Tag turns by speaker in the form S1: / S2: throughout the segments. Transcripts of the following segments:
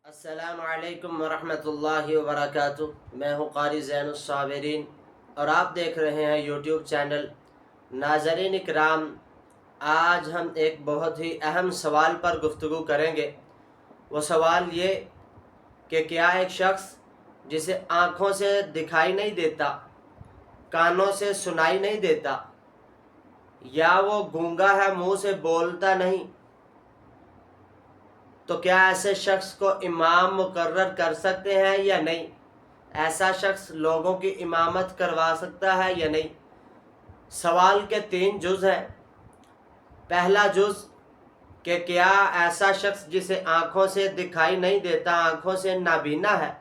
S1: السلام علیکم ورحمۃ اللہ وبرکاتہ۔ میں ہوں قاری زین الصابرین اور آپ دیکھ رہے ہیں یوٹیوب چینل۔ ناظرین اکرام، آج ہم ایک بہت ہی اہم سوال پر گفتگو کریں گے۔ وہ سوال یہ کہ کیا ایک شخص جسے آنکھوں سے دکھائی نہیں دیتا، کانوں سے سنائی نہیں دیتا، یا وہ گونگا ہے، منہ سے بولتا نہیں، تو کیا ایسے شخص کو امام مقرر کر سکتے ہیں یا نہیں؟ ایسا شخص لوگوں کی امامت کروا سکتا ہے یا نہیں؟ سوال کے 3 جز ہیں۔ پہلا جز کہ کیا ایسا شخص جسے آنکھوں سے دکھائی نہیں دیتا، آنکھوں سے نابینا ہے،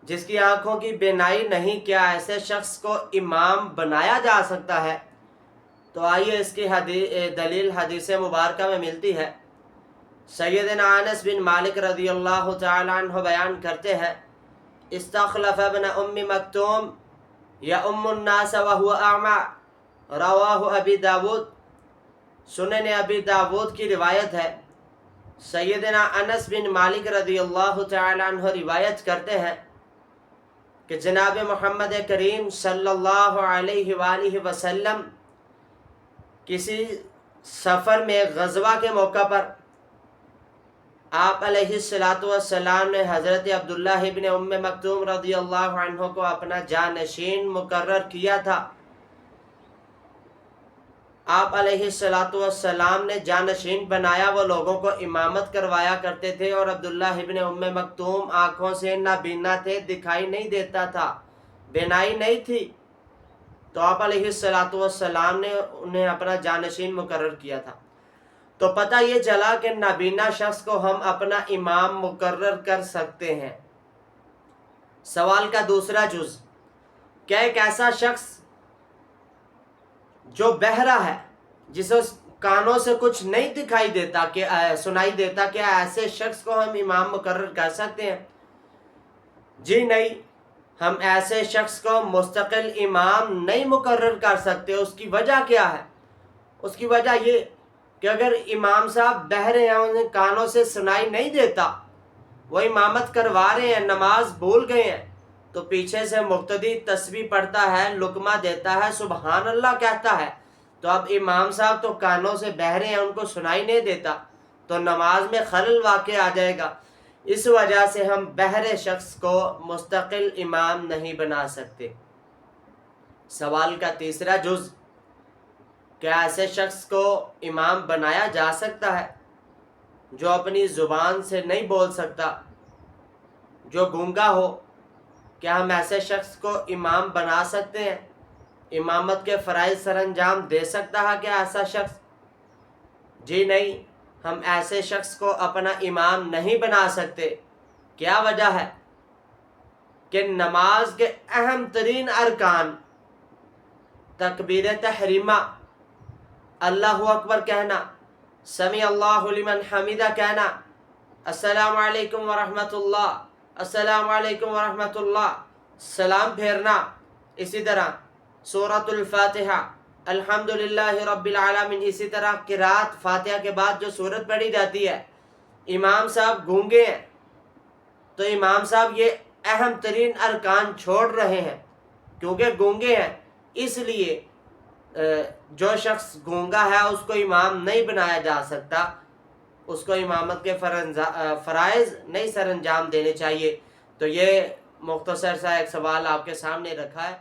S1: جس کی آنکھوں کی بینائی نہیں، کیا ایسے شخص کو امام بنایا جا سکتا ہے؟ تو آئیے اس کی دلیل حدیث مبارکہ میں ملتی ہے۔ سیدنا انس بن مالک رضی اللہ تعالی عنہ بیان کرتے ہیں، استخلف ابن ام مکتوم یا الناس وهو اعمى، رواہ ابی داود۔ سنن ابی داود کی روایت ہے۔ سیدنا انس بن مالک رضی اللہ تعالی عنہ روایت کرتے ہیں کہ جناب محمد کریم صلی اللہ علیہ وآلہ وسلم کسی سفر میں غزوہ کے موقع پر آپ علیہ السلام نے حضرت عبداللہ ابن ام مکتوم رضی اللہ عنہ کو اپنا جانشین مقرر کیا تھا۔ آپ علیہ السلام نے جانشین بنایا، وہ لوگوں کو امامت کروایا کرتے تھے، اور عبداللہ ابن ام مکتوم آنکھوں سے نابینا تھے، دکھائی نہیں دیتا تھا، بینائی نہیں تھی، تو آپ علیہ السلام نے انہیں اپنا جانشین مقرر کیا تھا۔ تو پتہ یہ چلا کہ نابینا شخص کو ہم اپنا امام مقرر کر سکتے ہیں۔ سوال کا دوسرا جز، کیا ایک ایسا شخص جو بہرا ہے، جسے کانوں سے کچھ نہیں دکھائی دیتا کہ سنائی دیتا، کیا ایسے شخص کو ہم امام مقرر کر سکتے ہیں؟ جی نہیں، ہم ایسے شخص کو مستقل امام نہیں مقرر کر سکتے۔ اس کی وجہ کیا ہے؟ اس کی وجہ یہ کہ اگر امام صاحب بہرے ہیں، انہیں کانوں سے سنائی نہیں دیتا، وہ امامت کروا رہے ہیں، نماز بھول گئے ہیں، تو پیچھے سے مقتدی تسبیح پڑھتا ہے، لقمہ دیتا ہے، سبحان اللہ کہتا ہے، تو اب امام صاحب تو کانوں سے بہرے ہیں، ان کو سنائی نہیں دیتا، تو نماز میں خلل واقع آ جائے گا۔ اس وجہ سے ہم بہرے شخص کو مستقل امام نہیں بنا سکتے۔ سوال کا تیسرا جز، کیا ایسے شخص کو امام بنایا جا سکتا ہے جو اپنی زبان سے نہیں بول سکتا، جو گونگا ہو؟ کیا ہم ایسے شخص کو امام بنا سکتے ہیں؟ امامت کے فرائض سر انجام دے سکتا ہے کیا ایسا شخص؟ جی نہیں، ہم ایسے شخص کو اپنا امام نہیں بنا سکتے۔ کیا وجہ ہے؟ کہ نماز کے اہم ترین ارکان، تکبیر تحریمہ، اللہ اکبر کہنا، سمیع اللہ لمن حمیدہ کہنا، السلام علیکم ورحمۃ اللہ، السلام علیکم ورحمۃ اللہ، سلام پھیرنا، اسی طرح سورۃ الفاتحہ، الحمدللہ رب العالمین، اسی طرح قرات فاتحہ کے بعد جو سورت پڑھی جاتی ہے۔ امام صاحب گونگے ہیں، تو امام صاحب یہ اہم ترین ارکان چھوڑ رہے ہیں، کیونکہ گونگے ہیں، اس لیے جو شخص گونگا ہے اس کو امام نہیں بنایا جا سکتا، اس کو امامت کے فرائض نہیں سر انجام دینے چاہیے۔ تو یہ مختصر سا ایک سوال آپ کے سامنے رکھا ہے۔